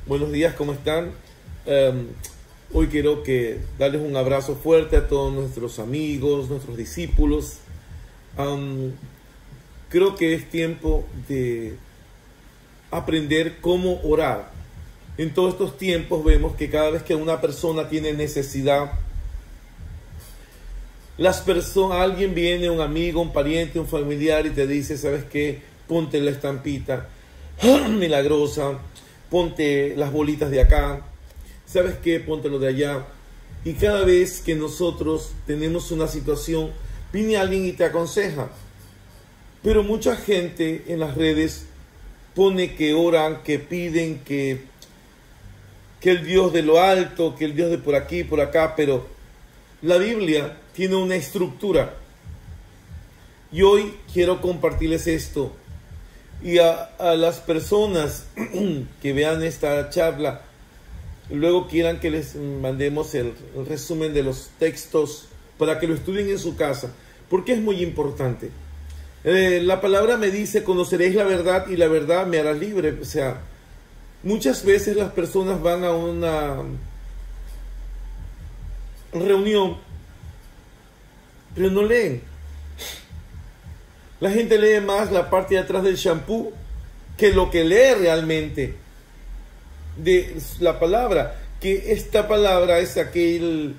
Buenos días, ¿cómo están? Hoy quiero darles un abrazo fuerte a todos nuestros amigos, nuestros discípulos. Creo que es tiempo de aprender cómo orar. En todos estos tiempos vemos que cada vez que una persona tiene necesidad, alguien viene, un amigo, un pariente, un familiar y te dice, ¿sabes qué? Ponte la estampita milagrosa, ponte las bolitas de acá, ¿sabes qué? Ponte lo de allá. Y cada vez que nosotros tenemos una situación, viene alguien y te aconseja. Pero mucha gente en las redes pone que oran, que piden, que el Dios de lo alto, que el Dios de por aquí, por acá, pero la Biblia tiene una estructura. Y hoy quiero compartirles esto. Y a las personas que vean esta charla, luego quieran que les mandemos el resumen de los textos para que lo estudien en su casa, porque es muy importante. La palabra me dice, conoceréis la verdad y la verdad me hará libre. O sea, muchas veces las personas van a una reunión, pero no leen. La gente lee más la parte de atrás del shampoo que lo que lee realmente de la palabra. Que esta palabra es aquel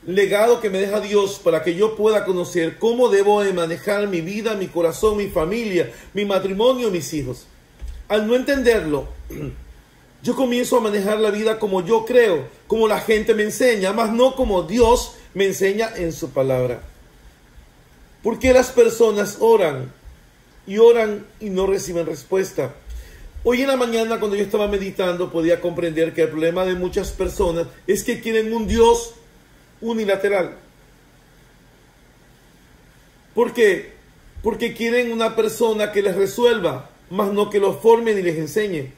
legado que me deja Dios para que yo pueda conocer cómo debo de manejar mi vida, mi corazón, mi familia, mi matrimonio, mis hijos. Al no entenderlo, yo comienzo a manejar la vida como yo creo, como la gente me enseña, más no como Dios me enseña en su palabra. ¿Por qué las personas oran y no reciben respuesta? Hoy en la mañana, cuando yo estaba meditando, podía comprender que el problema de muchas personas es que quieren un Dios unilateral. ¿Por qué? Porque quieren una persona que les resuelva, más no que los forme ni les enseñe.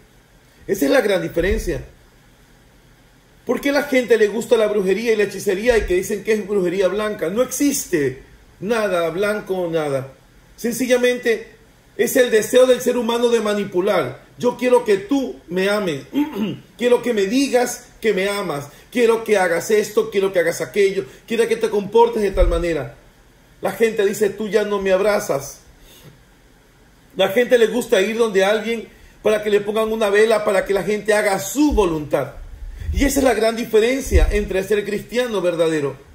Esa es la gran diferencia. ¿Por qué a la gente le gusta la brujería y la hechicería y que dicen que es brujería blanca? No existe nada blanco, nada. Sencillamente es el deseo del ser humano de manipular. Yo quiero que tú me ames. Quiero que me digas que me amas. Quiero que hagas esto, quiero que hagas aquello. Quiero que te comportes de tal manera. La gente dice, tú ya no me abrazas. La gente le gusta ir donde alguien para que le pongan una vela, para que la gente haga su voluntad. Y esa es la gran diferencia entre ser cristiano verdadero.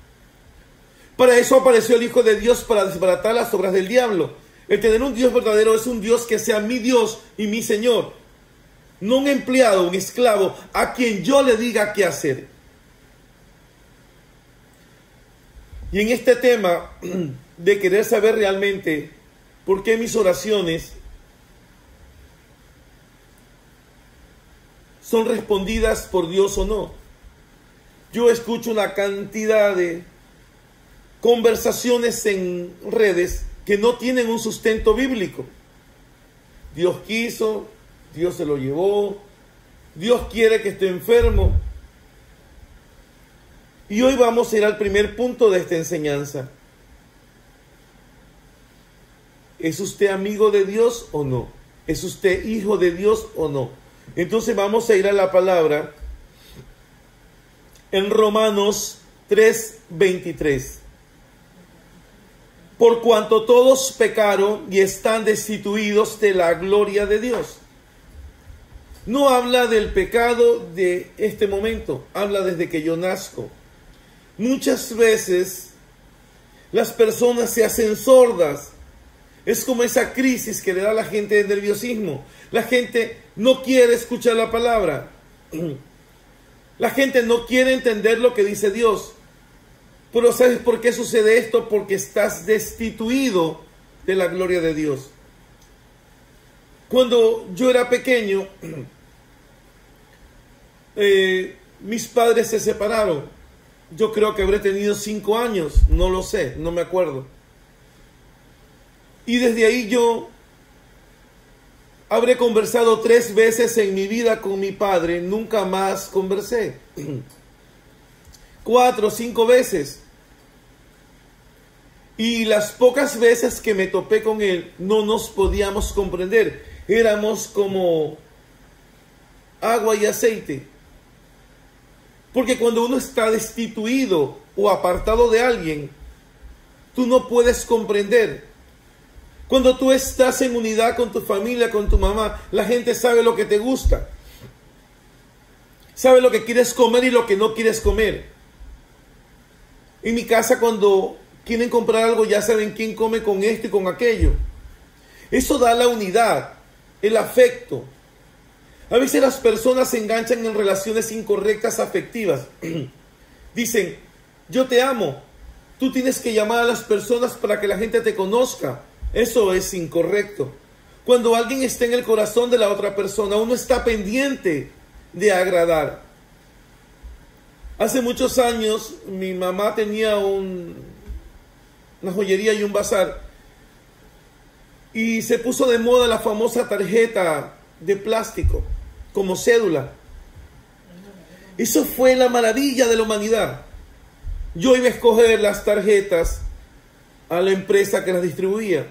Para eso apareció el Hijo de Dios, para desbaratar las obras del diablo. El tener un Dios verdadero es un Dios que sea mi Dios y mi Señor. No un empleado, un esclavo, a quien yo le diga qué hacer. Y en este tema de querer saber realmente por qué mis oraciones son respondidas por Dios o no, yo escucho una cantidad de conversaciones en redes que no tienen un sustento bíblico. Dios quiso, Dios se lo llevó, Dios quiere que esté enfermo. Y hoy vamos a ir al primer punto de esta enseñanza. ¿Es usted amigo de Dios o no? ¿Es usted hijo de Dios o no? Entonces vamos a ir a la palabra en Romanos 3:23. Por cuanto todos pecaron y están destituidos de la gloria de Dios. No habla del pecado de este momento, habla desde que yo nazco. Muchas veces las personas se hacen sordas. Es como esa crisis que le da a la gente de nerviosismo. La gente no quiere escuchar la palabra. La gente no quiere entender lo que dice Dios. Pero ¿sabes por qué sucede esto? Porque estás destituido de la gloria de Dios. Cuando yo era pequeño, mis padres se separaron. Yo creo que habré tenido 5 años, no lo sé, no me acuerdo. Y desde ahí yo habré conversado 3 veces en mi vida con mi padre, nunca más conversé. 4 o 5 veces. Y las pocas veces que me topé con él, no nos podíamos comprender. Éramos como agua y aceite. Porque cuando uno está destituido o apartado de alguien, tú no puedes comprender. Cuando tú estás en unidad con tu familia, con tu mamá, la gente sabe lo que te gusta. Sabe lo que quieres comer y lo que no quieres comer. En mi casa, cuando quieren comprar algo, ya saben quién come con esto y con aquello. Eso da la unidad, el afecto. A veces las personas se enganchan en relaciones incorrectas afectivas. Dicen, yo te amo. Tú tienes que llamar a las personas para que la gente te conozca. Eso es incorrecto. Cuando alguien está en el corazón de la otra persona, uno está pendiente de agradar. Hace muchos años, mi mamá tenía una joyería y un bazar. Y se puso de moda la famosa tarjeta de plástico, como cédula. Eso fue la maravilla de la humanidad. Yo iba a escoger las tarjetas a la empresa que las distribuía.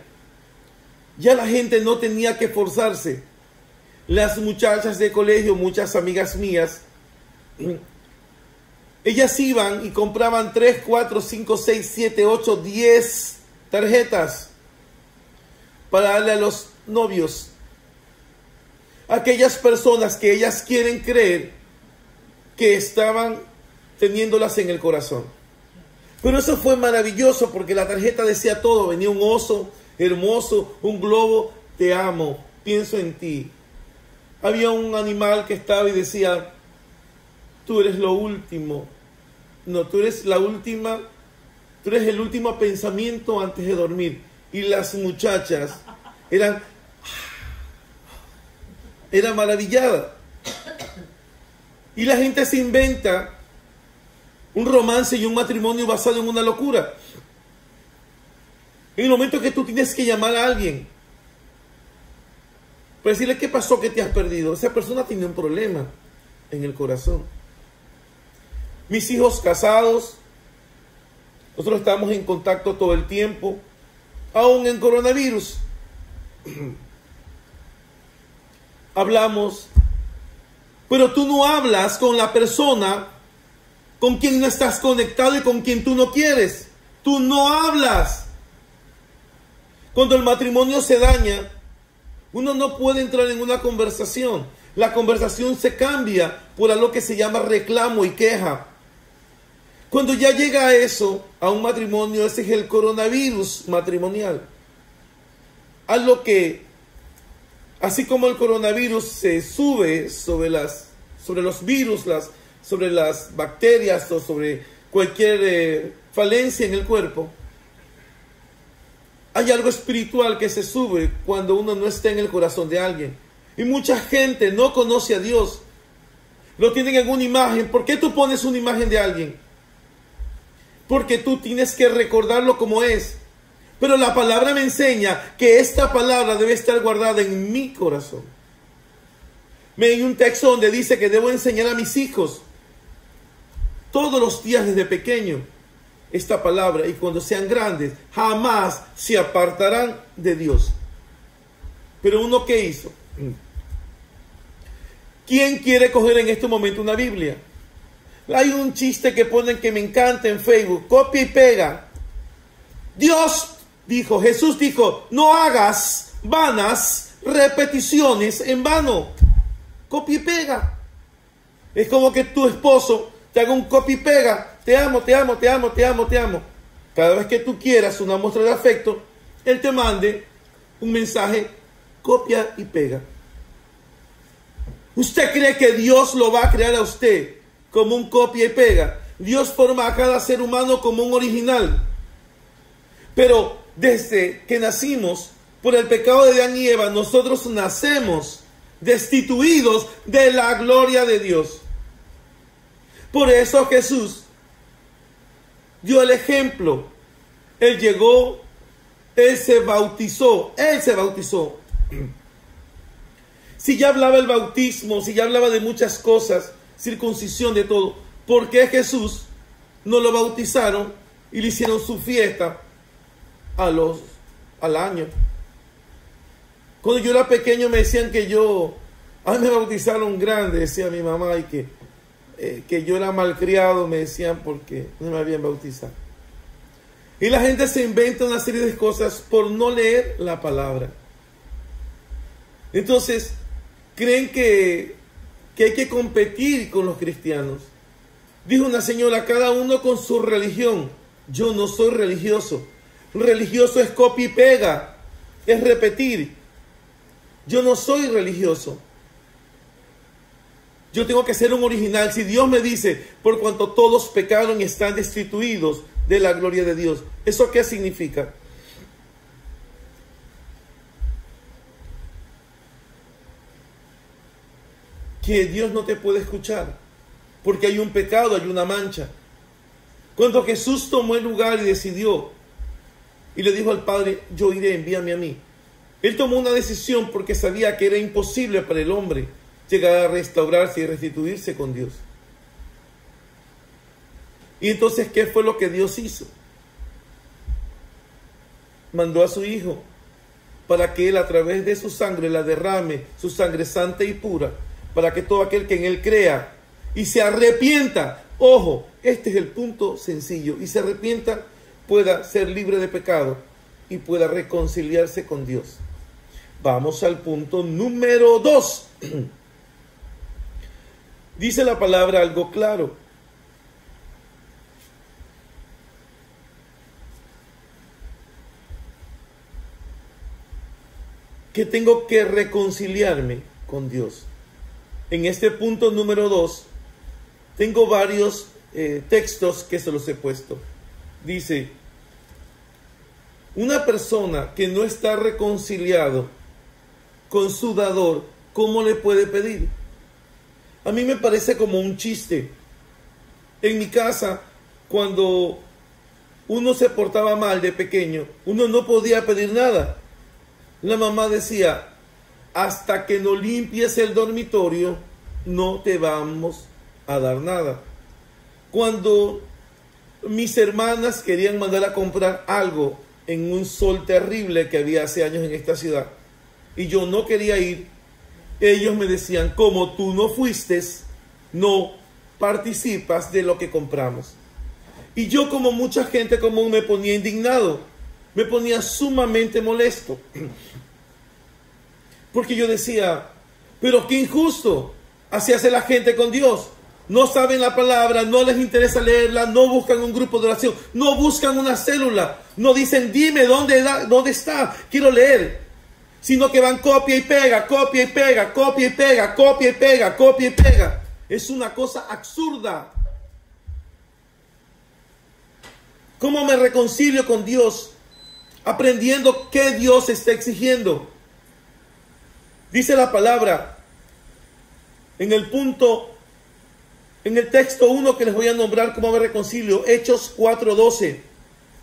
Ya la gente no tenía que forzarse. Las muchachas de colegio, muchas amigas mías, ellas iban y compraban 3, 4, 5, 6, 7, 8, 10 tarjetas para darle a los novios. Aquellas personas que ellas quieren creer que estaban teniéndolas en el corazón. Pero eso fue maravilloso porque la tarjeta decía todo. Venía un oso hermoso, un globo, te amo, pienso en ti. Había un animal que estaba y decía, tú eres lo último. No, tú eres la última, tú eres el último pensamiento antes de dormir. Y las muchachas eran maravilladas. Y la gente se inventa un romance y un matrimonio basado en una locura. En el momento que tú tienes que llamar a alguien para decirle qué pasó, que te has perdido, esa persona tiene un problema en el corazón. Mis hijos casados, nosotros estamos en contacto todo el tiempo, aún en coronavirus. Hablamos, pero tú no hablas con la persona con quien no estás conectado y con quien tú no quieres. Tú no hablas. Cuando el matrimonio se daña, uno no puede entrar en una conversación. La conversación se cambia por algo que se llama reclamo y queja. Cuando ya llega a eso, a un matrimonio, ese es el coronavirus matrimonial. Algo que, así como el coronavirus se sube sobre los virus, sobre las bacterias o sobre cualquier falencia en el cuerpo, hay algo espiritual que se sube cuando uno no está en el corazón de alguien. Y mucha gente no conoce a Dios. Lo tienen en una imagen. ¿Por qué tú pones una imagen de alguien? Porque tú tienes que recordarlo como es. Pero la palabra me enseña que esta palabra debe estar guardada en mi corazón. Hay un texto donde dice que debo enseñar a mis hijos todos los días desde pequeño esta palabra, y cuando sean grandes jamás se apartarán de Dios. Pero uno, ¿qué hizo? ¿Quién quiere coger en este momento una Biblia? Hay un chiste que ponen que me encanta en Facebook, copia y pega. Dios dijo, Jesús dijo, no hagas vanas repeticiones en vano. Copia y pega. Es como que tu esposo te haga un copia y pega. Te amo, te amo, te amo, te amo, te amo. Cada vez que tú quieras una muestra de afecto, él te mande un mensaje, copia y pega. ¿Usted cree que Dios lo va a crear a usted como un copia y pega? Dios forma a cada ser humano como un original. Pero desde que nacimos, por el pecado de Adán y Eva, nosotros nacemos destituidos de la gloria de Dios. Por eso Jesús dio el ejemplo. Él llegó, Él se bautizó. Si ya hablaba el bautismo, si ya hablaba de muchas cosas, circuncisión, de todo, ¿por qué Jesús no lo bautizaron y le hicieron su fiesta al año? Cuando yo era pequeño me decían que yo A mí me bautizaron grande, decía mi mamá, y que yo era malcriado, me decían, porque no me habían bautizado. Y la gente se inventa una serie de cosas por no leer la palabra. Entonces, creen que hay que competir con los cristianos. Dijo una señora, cada uno con su religión. Yo no soy religioso. Religioso es copia y pega, es repetir. Yo no soy religioso. Yo tengo que ser un original. Si Dios me dice, por cuanto todos pecaron y están destituidos de la gloria de Dios, ¿eso qué significa? Que Dios no te puede escuchar, porque hay un pecado, hay una mancha. Cuando Jesús tomó el lugar y decidió, y le dijo al Padre, yo iré, envíame a mí. Él tomó una decisión porque sabía que era imposible para el hombre llegar a restaurarse y restituirse con Dios. Y entonces, ¿qué fue lo que Dios hizo? Mandó a su Hijo para que Él, a través de su sangre, la derrame, su sangre santa y pura, para que todo aquel que en Él crea y se arrepienta, ojo, este es el punto sencillo, y se arrepienta, pueda ser libre de pecado y pueda reconciliarse con Dios. Vamos al punto número 2. Dice la palabra algo claro. Que tengo que reconciliarme con Dios. En este punto número 2, tengo varios textos que se los he puesto. Dice, una persona que no está reconciliado con su dador, ¿cómo le puede pedir? A mí me parece como un chiste. En mi casa, cuando uno se portaba mal de pequeño, uno no podía pedir nada. La mamá decía, hasta que no limpies el dormitorio, no te vamos a dar nada. Cuando mis hermanas querían mandar a comprar algo en un sol terrible que había hace años en esta ciudad, y yo no quería ir, ellos me decían, como tú no fuiste, no participas de lo que compramos. Y yo, como mucha gente común, me ponía indignado, me ponía sumamente molesto, porque yo decía, pero qué injusto, así hace la gente con Dios. No saben la palabra, no les interesa leerla, no buscan un grupo de oración, no buscan una célula, no dicen, dime dónde está, quiero leer, sino que van copia y pega, copia y pega, copia y pega, copia y pega, copia y pega. Es una cosa absurda. ¿Cómo me reconcilio con Dios? Aprendiendo qué Dios está exigiendo. Dice la palabra en el texto 1 que les voy a nombrar cómo me reconcilio, Hechos 4:12.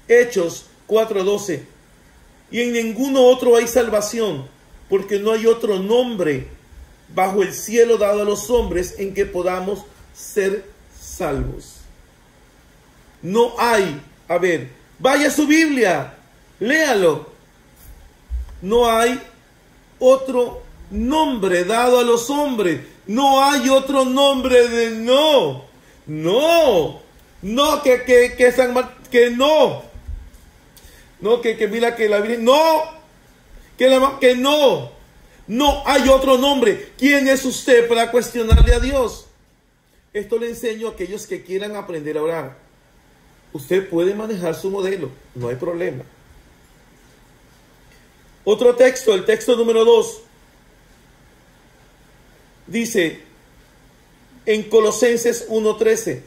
Hechos 4:12. Y en ninguno otro hay salvación, porque no hay otro nombre bajo el cielo dado a los hombres en que podamos ser salvos. No hay, a ver, vaya a su Biblia, léalo. No hay otro nombre dado a los hombres. No hay otro nombre de no, que San Martín, que no mira que la Virgen, no hay otro nombre. ¿Quién es usted para cuestionarle a Dios? Esto le enseño a aquellos que quieran aprender a orar. Usted puede manejar su modelo, no hay problema. Otro texto, el texto número 2. Dice en Colosenses 1:13,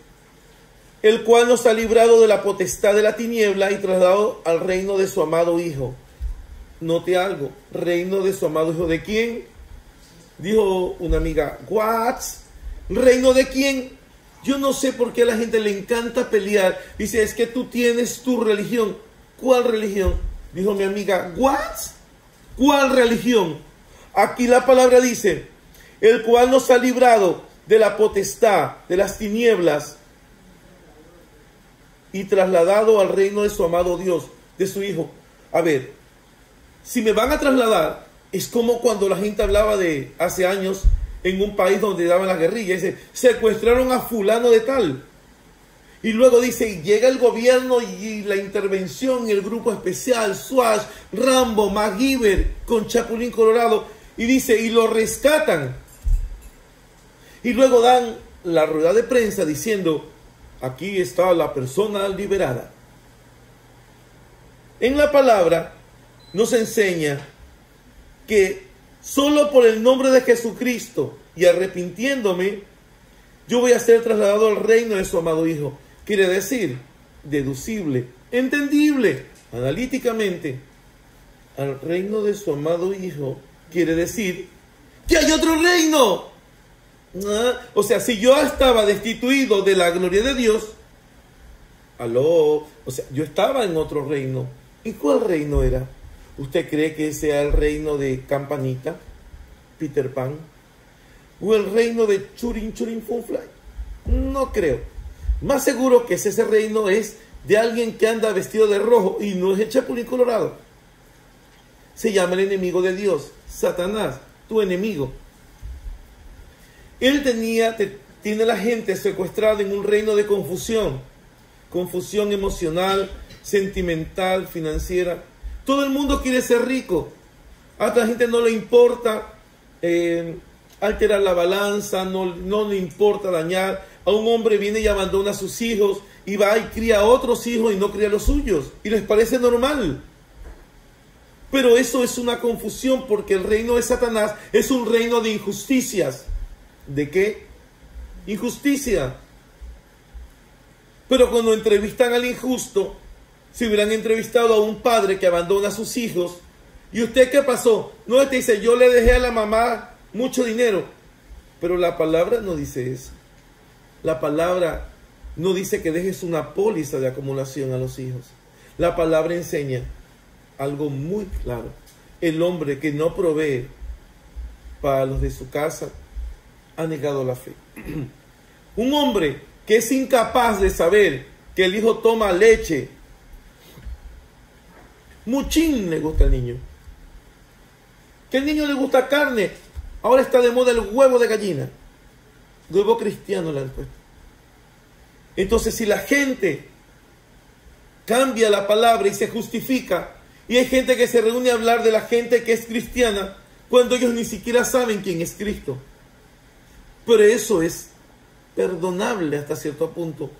el cual nos ha librado de la potestad de la tiniebla y trasladado al reino de su amado Hijo. Note algo, reino de su amado Hijo. ¿De quién? Dijo una amiga, ¿what? ¿Reino de quién? Yo no sé por qué a la gente le encanta pelear. Dice, es que tú tienes tu religión. ¿Cuál religión? Dijo mi amiga, ¿what? ¿Cuál religión? Aquí la palabra dice, el cual nos ha librado de la potestad, de las tinieblas, y trasladado al reino de su amado Dios, de su Hijo. A ver, si me van a trasladar, es como cuando la gente hablaba de hace años en un país donde daban las guerrillas. Dice, secuestraron a fulano de tal. Y luego dice, y llega el gobierno y la intervención, el grupo especial, Swash, Rambo, MacGyver, con Chapulín Colorado, y dice, y lo rescatan. Y luego dan la rueda de prensa diciendo, aquí está la persona liberada. En la palabra nos enseña que solo por el nombre de Jesucristo y arrepintiéndome, yo voy a ser trasladado al reino de su amado Hijo. Quiere decir, deducible, entendible, analíticamente, al reino de su amado Hijo, quiere decir que hay otro reino. O sea, si yo estaba destituido de la gloria de Dios, o sea, yo estaba en otro reino. ¿Y cuál reino era? ¿Usted cree que sea el reino de Campanita, Peter Pan? ¿O el reino de Churin Churin Funfly? No creo. Más seguro que ese reino es de alguien que anda vestido de rojo y no es el Chapulín Colorado. Se llama el enemigo de Dios, Satanás, tu enemigo. Él tiene a la gente secuestrada en un reino de confusión. Confusión emocional, sentimental, financiera. Todo el mundo quiere ser rico. A la gente no le importa alterar la balanza, no le importa dañar. A un hombre viene y abandona a sus hijos y va y cría a otros hijos y no cría a los suyos. Y les parece normal. Pero eso es una confusión porque el reino de Satanás es un reino de injusticias. ¿De qué? Injusticia. Pero cuando entrevistan al injusto, si hubieran entrevistado a un padre que abandona a sus hijos, ¿y usted qué pasó? No, te dice, yo le dejé a la mamá mucho dinero. Pero la palabra no dice eso. La palabra no dice que dejes una póliza de acumulación a los hijos. La palabra enseña algo muy claro. El hombre que no provee para los de su casa ha negado la fe. Un hombre que es incapaz de saber que el hijo toma leche, muchín le gusta al niño, que al niño le gusta carne, ahora está de moda el huevo de gallina, huevo cristiano le han puesto. Entonces, si la gente cambia la palabra y se justifica, y hay gente que se reúne a hablar de la gente que es cristiana, cuando ellos ni siquiera saben quién es Cristo. Pero eso es perdonable hasta cierto punto.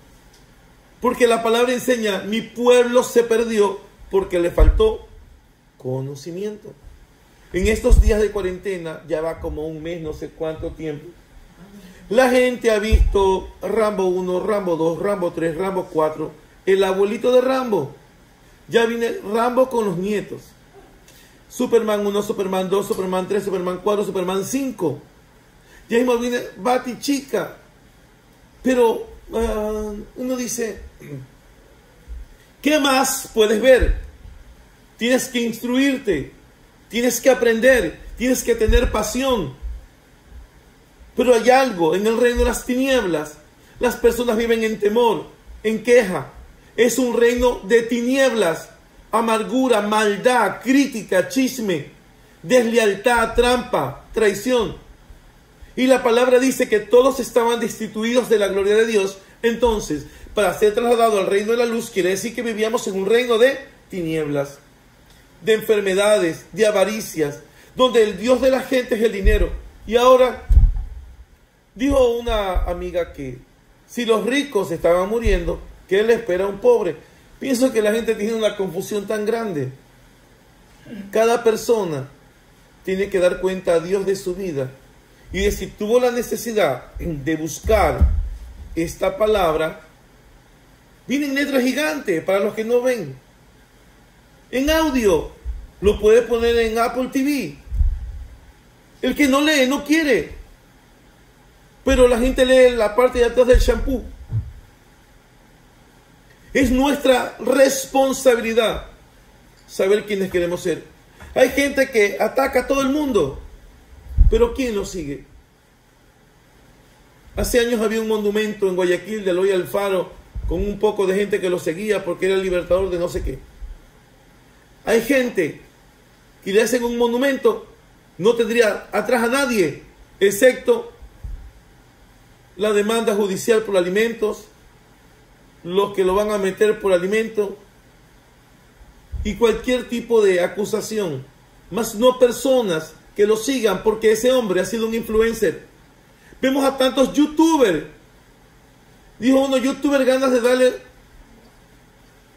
Porque la palabra enseña, mi pueblo se perdió porque le faltó conocimiento. En estos días de cuarentena, ya va como un mes, no sé cuánto tiempo, la gente ha visto Rambo 1, Rambo 2, Rambo 3, Rambo 4, el abuelito de Rambo. Ya viene Rambo con los nietos. Superman 1, Superman 2, Superman 3, Superman 4, Superman 5. Ya mismo viene Batichica. Pero uno dice, ¿qué más puedes ver? Tienes que instruirte, tienes que aprender, tienes que tener pasión. Pero hay algo en el reino de las tinieblas. Las personas viven en temor, en queja. Es un reino de tinieblas, amargura, maldad, crítica, chisme, deslealtad, trampa, traición. Y la palabra dice que todos estaban destituidos de la gloria de Dios. Entonces, para ser trasladado al reino de la luz, quiere decir que vivíamos en un reino de tinieblas, de enfermedades, de avaricias, donde el Dios de la gente es el dinero. Y ahora, dijo una amiga que si los ricos estaban muriendo, ¿qué le espera a un pobre? Pienso que la gente tiene una confusión tan grande. Cada persona tiene que dar cuenta a Dios de su vida. Y de si tuvo la necesidad de buscar esta palabra, viene en letra gigante para los que no ven. En audio, lo puede poner en Apple TV. El que no lee, no quiere. Pero la gente lee la parte de atrás del shampoo. Es nuestra responsabilidad saber quiénes queremos ser. Hay gente que ataca a todo el mundo, pero ¿quién lo sigue? Hace años había un monumento en Guayaquil de Eloy Alfaro con un poco de gente que lo seguía porque era el libertador de no sé qué. Hay gente que le hacen un monumento, no tendría atrás a nadie, excepto la demanda judicial por alimentos, los que lo van a meter por alimentos y cualquier tipo de acusación, más no personas que lo sigan porque ese hombre ha sido un influencer. Vemos a tantos youtubers, dijo uno, youtuber ganas de darle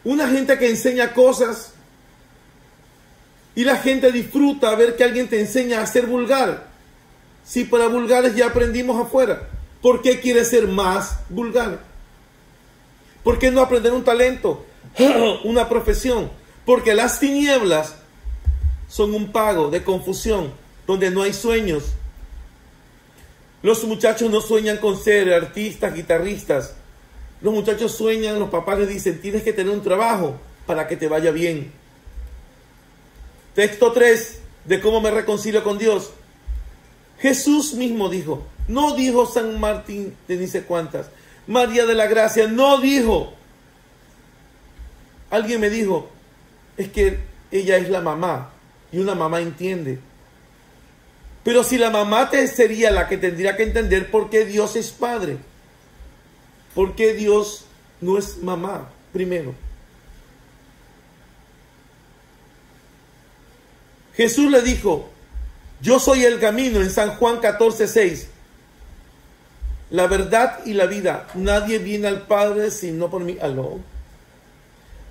una gente que enseña cosas y la gente disfruta ver que alguien te enseña a ser vulgar. Si para vulgares ya aprendimos afuera, ¿por qué quieres ser más vulgar? ¿Por qué no aprender un talento, una profesión? Porque las tinieblas son un pago de confusión, donde no hay sueños. Los muchachos no sueñan con ser artistas, guitarristas. Los muchachos sueñan, los papás les dicen, tienes que tener un trabajo para que te vaya bien. Texto 3 de cómo me reconcilio con Dios. Jesús mismo dijo, no dijo San Martín de ni sé cuántas, María de la Gracia, no dijo. Alguien me dijo, es que ella es la mamá y una mamá entiende. Pero si la mamá sería la que tendría que entender por qué Dios es padre, por qué Dios no es mamá primero. Jesús le dijo, yo soy el camino en San Juan 14:6. La verdad y la vida. Nadie viene al Padre sino por mí. ¿Aló?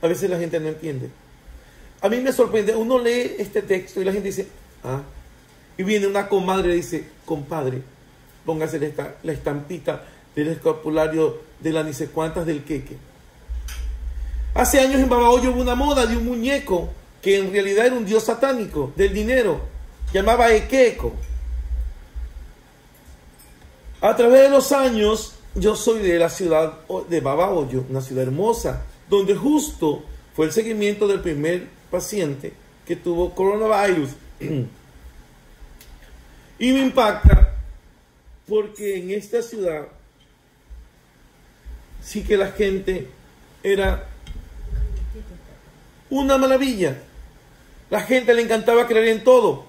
A veces la gente no entiende. A mí me sorprende. Uno lee este texto y la gente dice, ah. Y viene una comadre y dice, compadre, póngase la estampita del escapulario de la ni sé cuántas del queque. Hace años en Babahoyo hubo una moda de un muñeco que en realidad era un dios satánico del dinero. Llamaba Equeco. A través de los años, yo soy de la ciudad de Babahoyo, una ciudad hermosa, donde justo fue el seguimiento del primer paciente que tuvo coronavirus. Y me impacta porque en esta ciudad sí que la gente era una maravilla. La gente le encantaba creer en todo.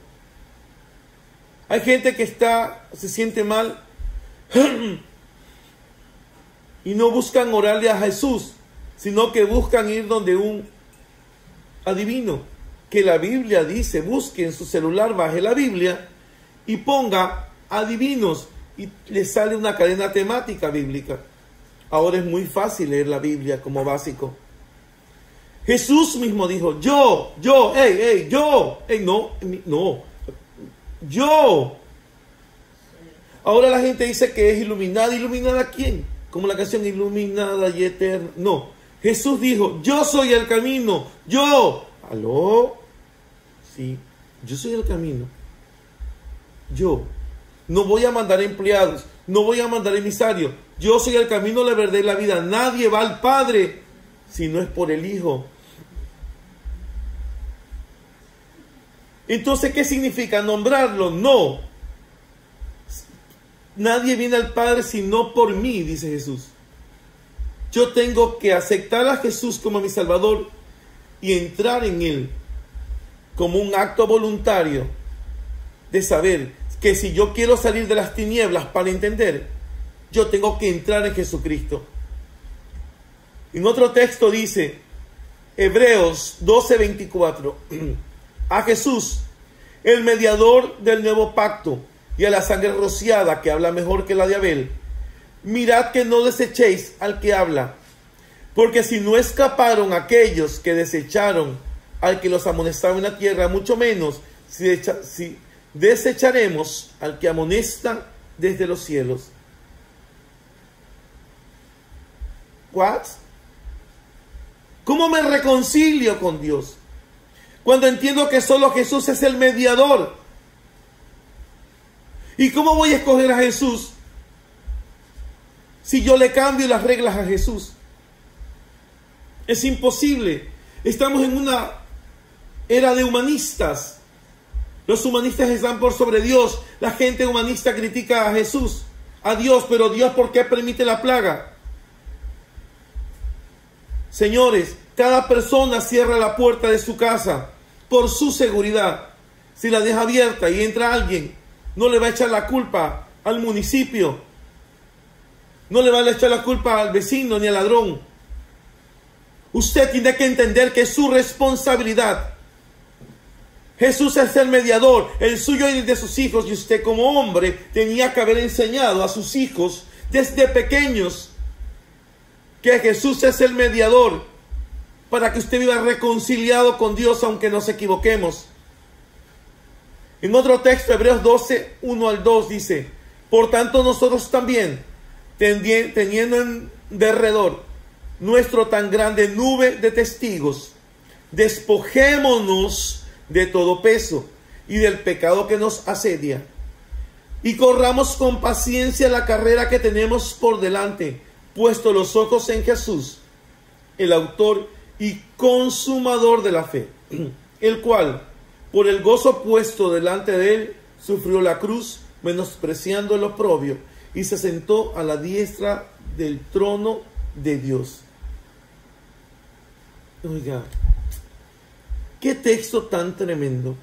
Hay gente que se siente mal y no buscan orarle a Jesús, sino que buscan ir donde un adivino, que la Biblia dice, busque en su celular, baje la Biblia y ponga adivinos y le sale una cadena temática bíblica. Ahora es muy fácil leer la Biblia como básico. Jesús mismo dijo, yo, yo. Ahora la gente dice que es iluminada. ¿Iluminada a quién? Como la canción Iluminada y Eterna. No. Jesús dijo, yo soy el camino. Yo. ¿Aló? Sí. Yo soy el camino. Yo. No voy a mandar empleados. No voy a mandar emisarios. Yo soy el camino, la verdad y la vida. Nadie va al Padre si no es por el Hijo. Entonces, ¿qué significa nombrarlo? No. Nadie viene al Padre sino por mí, dice Jesús. Yo tengo que aceptar a Jesús como mi Salvador y entrar en Él como un acto voluntario de saber que si yo quiero salir de las tinieblas para entender, yo tengo que entrar en Jesucristo. En otro texto dice, Hebreos 12:24, a Jesús, el mediador del nuevo pacto, y a la sangre rociada que habla mejor que la de Abel, mirad que no desechéis al que habla, porque si no escaparon aquellos que desecharon al que los amonestaba en la tierra, mucho menos si desecharemos al que amonesta desde los cielos. ¿What? ¿Cómo me reconcilio con Dios? Cuando entiendo que solo Jesús es el mediador. ¿Y cómo voy a escoger a Jesús si yo le cambio las reglas a Jesús? Es imposible. Estamos en una era de humanistas. Los humanistas están por sobre Dios. La gente humanista critica a Jesús, a Dios, pero Dios, ¿por qué permite la plaga? Señores, cada persona cierra la puerta de su casa por su seguridad. Si la deja abierta y entra alguien, no le va a echar la culpa al municipio, no le va a echar la culpa al vecino ni al ladrón. Usted tiene que entender que es su responsabilidad. Jesús es el mediador, el suyo y el de sus hijos, y usted como hombre tenía que haber enseñado a sus hijos desde pequeños que Jesús es el mediador para que usted viva reconciliado con Dios aunque nos equivoquemos. En otro texto, Hebreos 12, 1 al 2 dice: por tanto nosotros también, teniendo en derredor nuestro tan grande nube de testigos, despojémonos de todo peso y del pecado que nos asedia, y corramos con paciencia la carrera que tenemos por delante, puesto los ojos en Jesús, el autor y consumador de la fe, el cual, por el gozo puesto delante de él, sufrió la cruz, menospreciando el oprobio, y se sentó a la diestra del trono de Dios. Oiga, qué texto tan tremendo.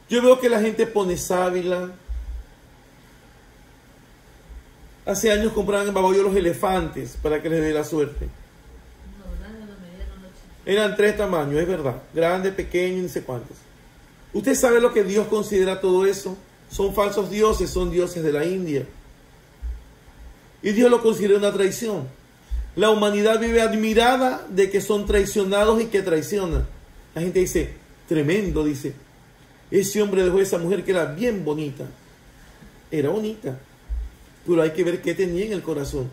Yo veo que la gente pone sábila. Hace años compraban en Babahoyo los elefantes para que les dé la suerte. Eran 3 tamaños, es verdad. Grande, pequeño y no sé cuántos. ¿Usted sabe lo que Dios considera todo eso? Son falsos dioses, son dioses de la India. Y Dios lo considera una traición. La humanidad vive admirada de que son traicionados y que traicionan. La gente dice, tremendo, dice. Ese hombre dejó a esa mujer que era bien bonita. Era bonita. Pero hay que ver qué tenía en el corazón.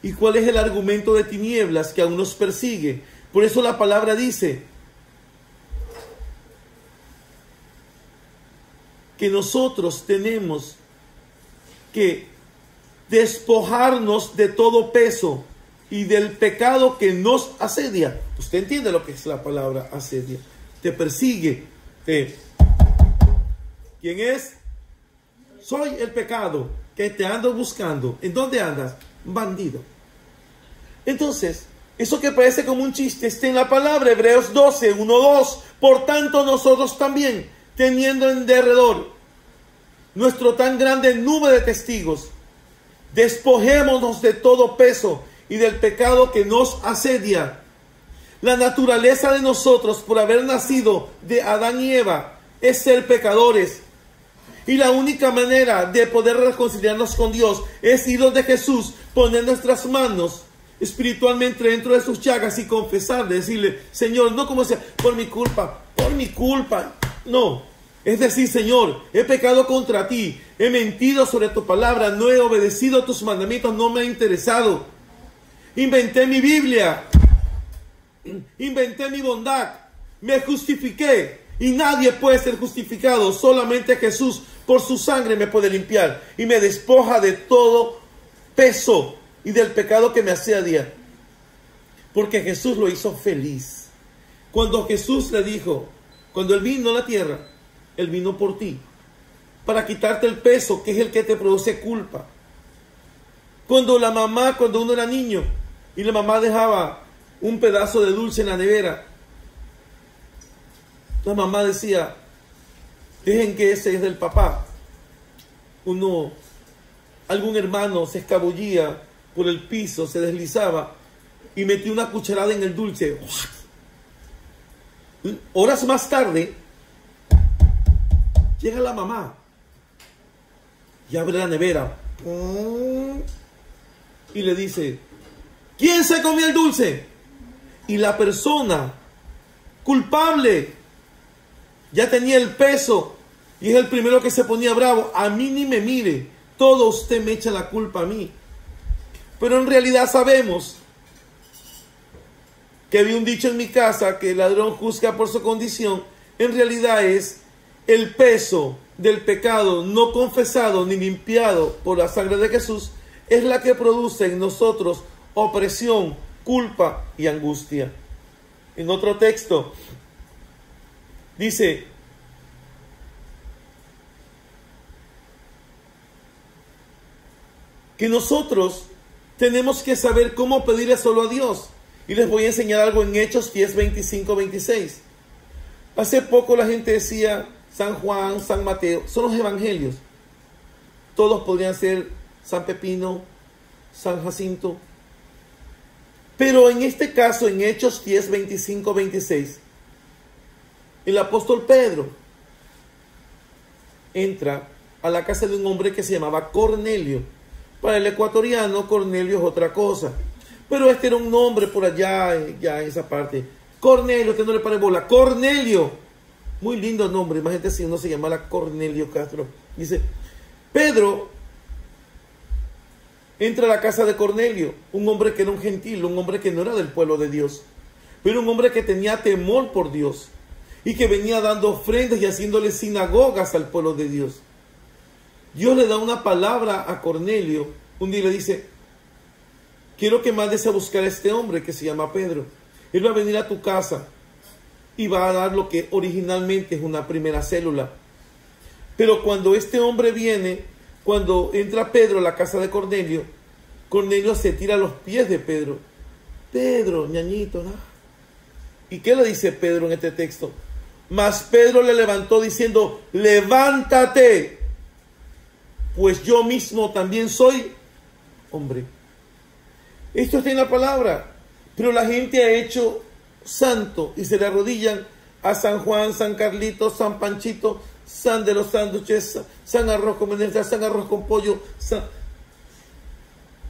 ¿Y cuál es el argumento de tinieblas que aún nos persigue? Por eso la palabra dice que nosotros tenemos que despojarnos de todo peso y del pecado que nos asedia. Usted entiende lo que es la palabra asedia. Te persigue. ¿Quién es? Soy el pecado que te ando buscando. ¿En dónde andas? Bandido. Entonces, eso que parece como un chiste está en la palabra. Hebreos 12, 1, 2. Por tanto, nosotros también, teniendo en derredor nuestro tan grande nube de testigos, despojémonos de todo peso y del pecado que nos asedia. La naturaleza de nosotros, por haber nacido de Adán y Eva, es ser pecadores. Y la única manera de poder reconciliarnos con Dios es ir donde Jesús, poner nuestras manos espiritualmente dentro de sus llagas y confesar, decirle, Señor, no como sea, por mi culpa, no. Es decir, Señor, he pecado contra ti, he mentido sobre tu palabra, no he obedecido tus mandamientos, no me ha interesado. Inventé mi Biblia, inventé mi bondad, me justifiqué y nadie puede ser justificado, solamente Jesús por su sangre me puede limpiar y me despoja de todo peso y del pecado que me asedia, porque Jesús lo hizo feliz. Cuando Jesús le dijo, cuando Él vino a la tierra, Él vino por ti, para quitarte el peso que es el que te produce culpa. Cuando uno era niño y la mamá dejaba un pedazo de dulce en la nevera, la mamá decía, dejen que ese es del papá. Algún hermano se escabullía por el piso, se deslizaba y metía una cucharada en el dulce. Horas más tarde, llega la mamá y abre la nevera y le dice, ¿quién se comió el dulce? Y la persona culpable ya tenía el peso y es el primero que se ponía bravo. A mí ni me mire, todo usted me echa la culpa a mí. Pero en realidad sabemos que había un dicho en mi casa que el ladrón juzga por su condición. En realidad es el peso del pecado no confesado ni limpiado por la sangre de Jesús, es la que produce en nosotros opresión, culpa y angustia. En otro texto dice, que nosotros tenemos que saber cómo pedirle solo a Dios. Y les voy a enseñar algo en Hechos 10, 25, 26. Hace poco la gente decía, San Juan, San Mateo, son los evangelios. Todos podrían ser San Pepino, San Jacinto. Pero en este caso, en Hechos 10, 25, 26, el apóstol Pedro entra a la casa de un hombre que se llamaba Cornelio. Para el ecuatoriano, Cornelio es otra cosa. Pero este era un nombre por allá, ya en esa parte. Cornelio, que no le pare bola. Cornelio. Muy lindo nombre. Imagínate si uno se llamara Cornelio Castro. Dice, Pedro entra a la casa de Cornelio, un hombre que era un gentil, un hombre que no era del pueblo de Dios, pero un hombre que tenía temor por Dios y que venía dando ofrendas y haciéndole sinagogas al pueblo de Dios. Dios le da una palabra a Cornelio. Un día le dice, quiero que mandes a buscar a este hombre que se llama Pedro. Él va a venir a tu casa y va a dar lo que originalmente es una primera célula. Pero cuando este hombre viene, cuando entra Pedro a la casa de Cornelio, Cornelio se tira a los pies de Pedro. Pedro, ñañito, ¿no? ¿Y qué le dice Pedro en este texto? Mas Pedro le levantó diciendo, levántate, pues yo mismo también soy hombre. Esto está en la palabra, pero la gente ha hecho santo y se le arrodillan a San Juan, San Carlito, San Panchito, San de los sándwiches, San Arroz con menestra, San Arroz con pollo,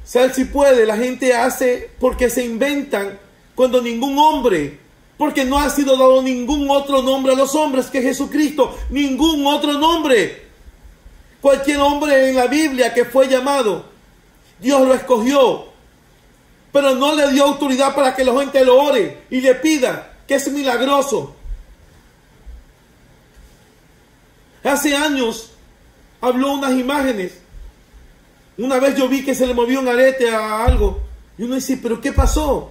Sal si puede. La gente hace porque se inventan cuando ningún hombre, porque no ha sido dado ningún otro nombre a los hombres que Jesucristo, ningún otro nombre. Cualquier hombre en la Biblia que fue llamado, Dios lo escogió, pero no le dio autoridad para que la gente lo ore y le pida, que es milagroso. Hace años habló unas imágenes. Una vez yo vi que se le movió un arete a algo. Y uno dice, ¿pero qué pasó?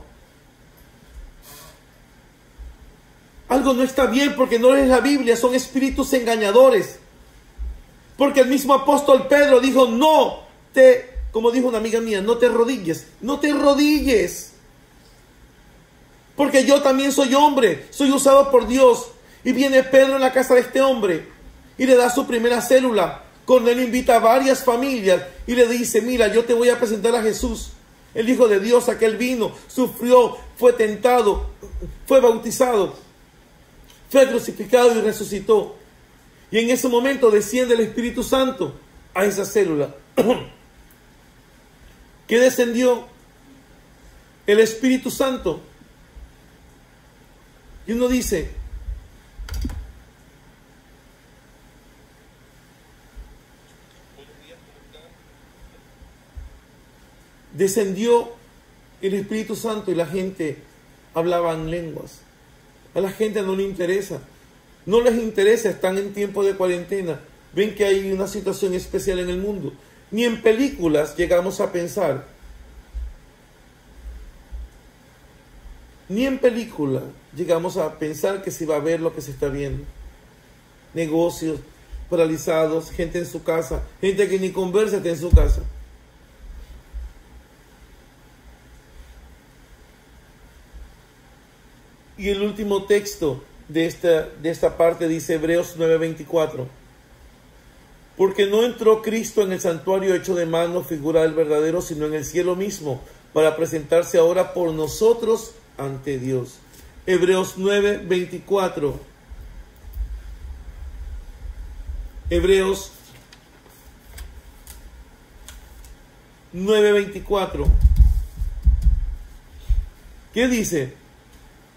Algo no está bien porque no es la Biblia, son espíritus engañadores. Porque el mismo apóstol Pedro dijo, como dijo una amiga mía, no te arrodilles, no te arrodilles. Porque yo también soy hombre, soy usado por Dios. Y viene Pedro en la casa de este hombre y le da su primera célula. Cornelio invita a varias familias y le dice, mira, yo te voy a presentar a Jesús, el Hijo de Dios, aquel vino, sufrió, fue tentado, fue bautizado, fue crucificado y resucitó. Y en ese momento desciende el Espíritu Santo a esa célula. ¿Qué descendió? El Espíritu Santo. Y uno dice, descendió el Espíritu Santo y la gente hablaba en lenguas. A la gente no le interesa. No les interesa, están en tiempo de cuarentena. Ven que hay una situación especial en el mundo. Ni en películas llegamos a pensar. Ni en película llegamos a pensar que se va a ver lo que se está viendo. Negocios paralizados, gente en su casa, gente que ni conversa está en su casa. Y el último texto de esta parte dice Hebreos 9:24. Porque no entró Cristo en el santuario hecho de mano, figura del verdadero, sino en el cielo mismo, para presentarse ahora por nosotros ante Dios. Hebreos 9:24. Hebreos 9:24. ¿Qué dice?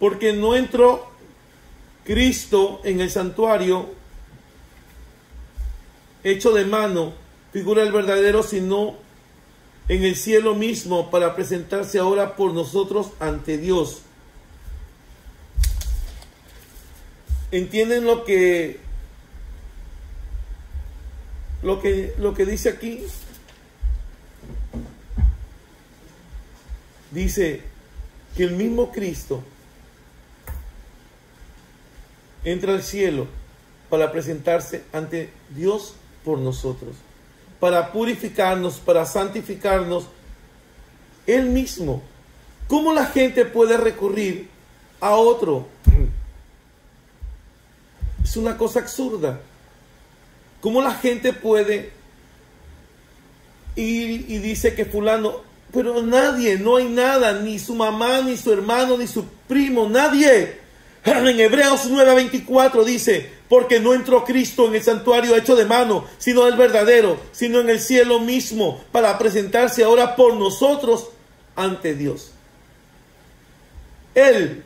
Porque no entró Cristo en el santuario hecho de mano, figura del verdadero, sino en el cielo mismo, para presentarse ahora por nosotros ante Dios. ¿Entienden lo que dice aquí? Dice que el mismo Cristo entra al cielo para presentarse ante Dios por nosotros, para purificarnos, para santificarnos Él mismo. ¿Cómo la gente puede recurrir a otro? Es una cosa absurda. ¿Cómo la gente puede ir y dice que fulano, pero nadie, no hay nada, ni su mamá, ni su hermano, ni su primo, nadie? En Hebreos 9:24 dice, porque no entró Cristo en el santuario hecho de mano, sino el verdadero, sino en el cielo mismo, para presentarse ahora por nosotros ante Dios. Él,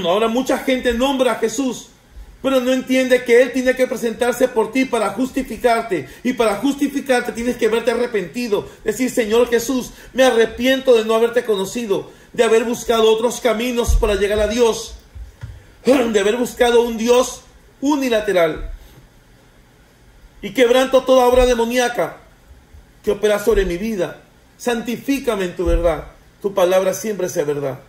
ahora mucha gente nombra a Jesús, pero no entiende que Él tiene que presentarse por ti para justificarte. Y para justificarte tienes que verte arrepentido. Decir, Señor Jesús, me arrepiento de no haberte conocido, de haber buscado otros caminos para llegar a Dios, de haber buscado un Dios unilateral. Y quebranto toda obra demoníaca que opera sobre mi vida. Santifícame en tu verdad. Tu palabra siempre sea verdad.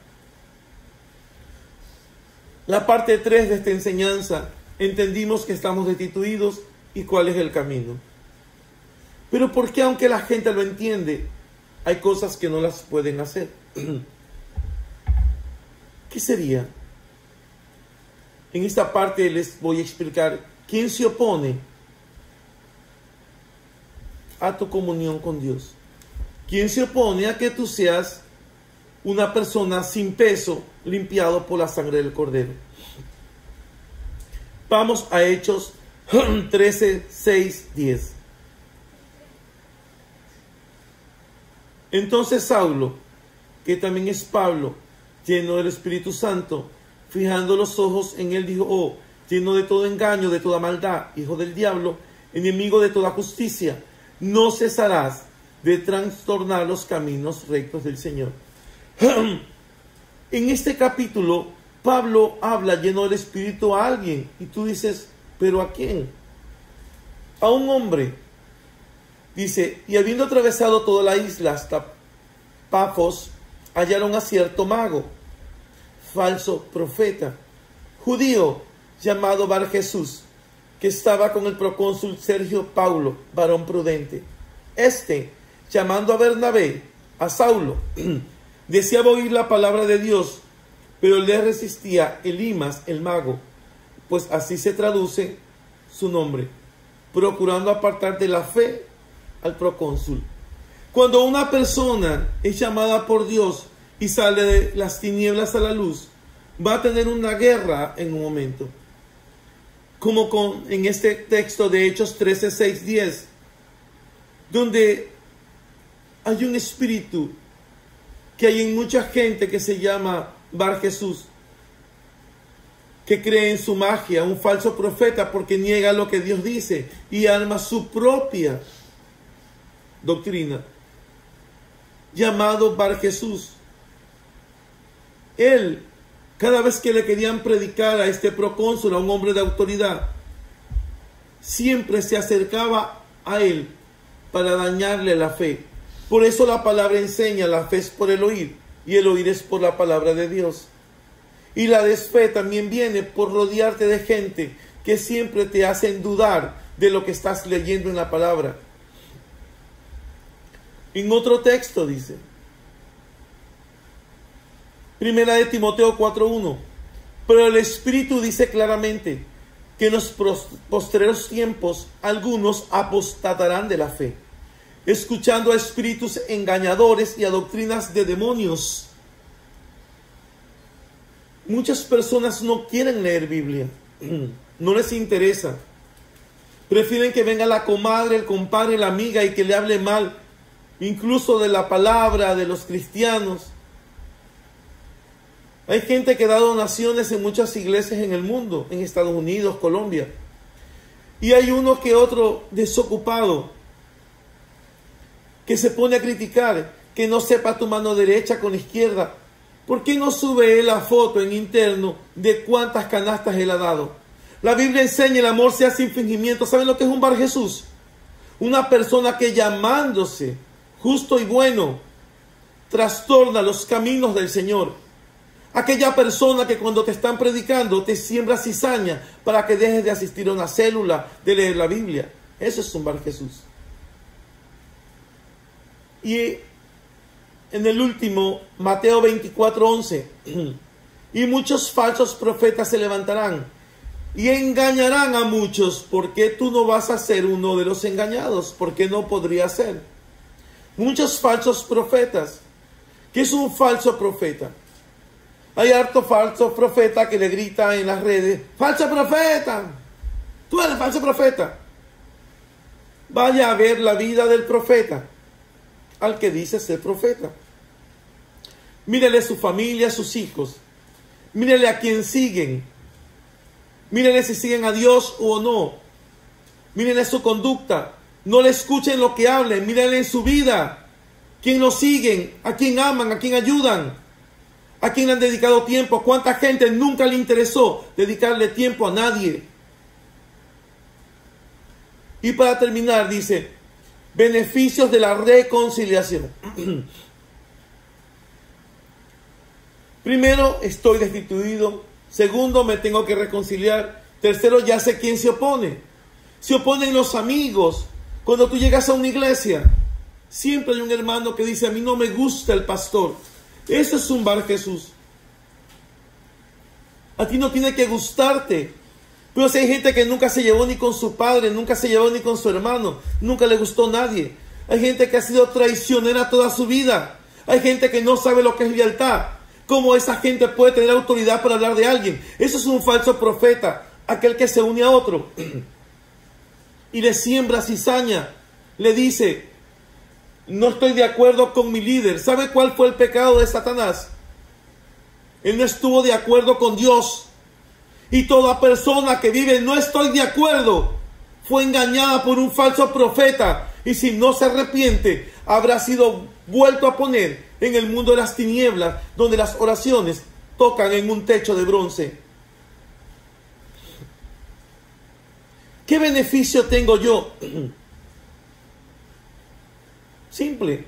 La parte 3 de esta enseñanza, entendimos que estamos destituidos y cuál es el camino. Pero ¿por qué, aunque la gente lo entiende, hay cosas que no las pueden hacer? ¿Qué sería? En esta parte les voy a explicar quién se opone a tu comunión con Dios. ¿Quién se opone a que tú seas una persona sin peso, limpiado por la sangre del Cordero? Vamos a Hechos 13, 6, 10. Entonces Saulo, que también es Pablo, lleno del Espíritu Santo, fijando los ojos en él, dijo, oh, lleno de todo engaño, de toda maldad, hijo del diablo, enemigo de toda justicia, no cesarás de trastornar los caminos rectos del Señor. En este capítulo, Pablo habla lleno del Espíritu a alguien, y tú dices, ¿pero a quién? A un hombre. Dice, y habiendo atravesado toda la isla hasta Pafos, hallaron a cierto mago, falso profeta, judío, llamado Bar Jesús, que estaba con el procónsul Sergio Paulo, varón prudente. Este, llamando a Bernabé, a Saulo, deseaba oír la palabra de Dios, pero le resistía Elimas, el mago, pues así se traduce su nombre, procurando apartar de la fe al procónsul. Cuando una persona es llamada por Dios y sale de las tinieblas a la luz, va a tener una guerra en un momento. Como en este texto de Hechos 13, 6, 10, donde hay un espíritu que hay en mucha gente que se llama Bar Jesús, que cree en su magia, un falso profeta porque niega lo que Dios dice y arma su propia doctrina, llamado Bar Jesús. Él, cada vez que le querían predicar a este procónsul, a un hombre de autoridad, siempre se acercaba a él para dañarle la fe. Por eso la palabra enseña, la fe es por el oír, y el oír es por la palabra de Dios. Y la desfe también viene por rodearte de gente que siempre te hacen dudar de lo que estás leyendo en la palabra. En otro texto dice, Primera de Timoteo 4:1, pero el Espíritu dice claramente que en los postreros tiempos algunos apostatarán de la fe, escuchando a espíritus engañadores y a doctrinas de demonios. Muchas personas no quieren leer Biblia, no les interesa. Prefieren que venga la comadre, el compadre, la amiga y que le hable mal, incluso de la palabra, de los cristianos. Hay gente que da donaciones en muchas iglesias en el mundo, en Estados Unidos, Colombia. Y hay uno que otro desocupado que se pone a criticar, que no sepa tu mano derecha con la izquierda. ¿Por qué no sube él la foto en interno de cuántas canastas él ha dado? La Biblia enseña el amor sea sin fingimiento. ¿Saben lo que es un Bar Jesús? Una persona que llamándose justo y bueno trastorna los caminos del Señor. Aquella persona que cuando te están predicando te siembra cizaña para que dejes de asistir a una célula, de leer la Biblia. Eso es un Bar Jesús. Y en el último, Mateo 24:11, y muchos falsos profetas se levantarán y engañarán a muchos. ¿Por qué tú no vas a ser uno de los engañados? ¿Por qué no podría ser? Muchos falsos profetas. ¿Qué es un falso profeta? Hay harto falso profeta que le grita en las redes: ¡falso profeta! ¡Tú eres falso profeta! Vaya a ver la vida del profeta, al que dice ser profeta. Mírele su familia, sus hijos. Mírele a quien siguen. Mírele si siguen a Dios o no. Mírele su conducta. No le escuchen lo que hablen. Mírele en su vida. ¿Quién lo siguen? ¿A quién aman? ¿A quién ayudan? ¿A quién le han dedicado tiempo? ¿Cuánta gente nunca le interesó dedicarle tiempo a nadie? Y para terminar dice: beneficios de la reconciliación. Primero, estoy destituido. Segundo, me tengo que reconciliar. Tercero, ya sé quién se opone. Se oponen los amigos. Cuando tú llegas a una iglesia, siempre hay un hermano que dice: a mí no me gusta el pastor. Eso es un Bar Jesús. A ti no tiene que gustarte. Pero si hay gente que nunca se llevó ni con su padre, nunca se llevó ni con su hermano, nunca le gustó a nadie. Hay gente que ha sido traicionera toda su vida. Hay gente que no sabe lo que es lealtad. ¿Cómo esa gente puede tener autoridad para hablar de alguien? Eso es un falso profeta, aquel que se une a otro y le siembra cizaña. Le dice: no estoy de acuerdo con mi líder. ¿Sabe cuál fue el pecado de Satanás? Él no estuvo de acuerdo con Dios. Y toda persona que vive no estoy de acuerdo fue engañada por un falso profeta. Y si no se arrepiente, habrá sido vuelto a poner en el mundo de las tinieblas, donde las oraciones tocan en un techo de bronce. ¿Qué beneficio tengo yo? Simple.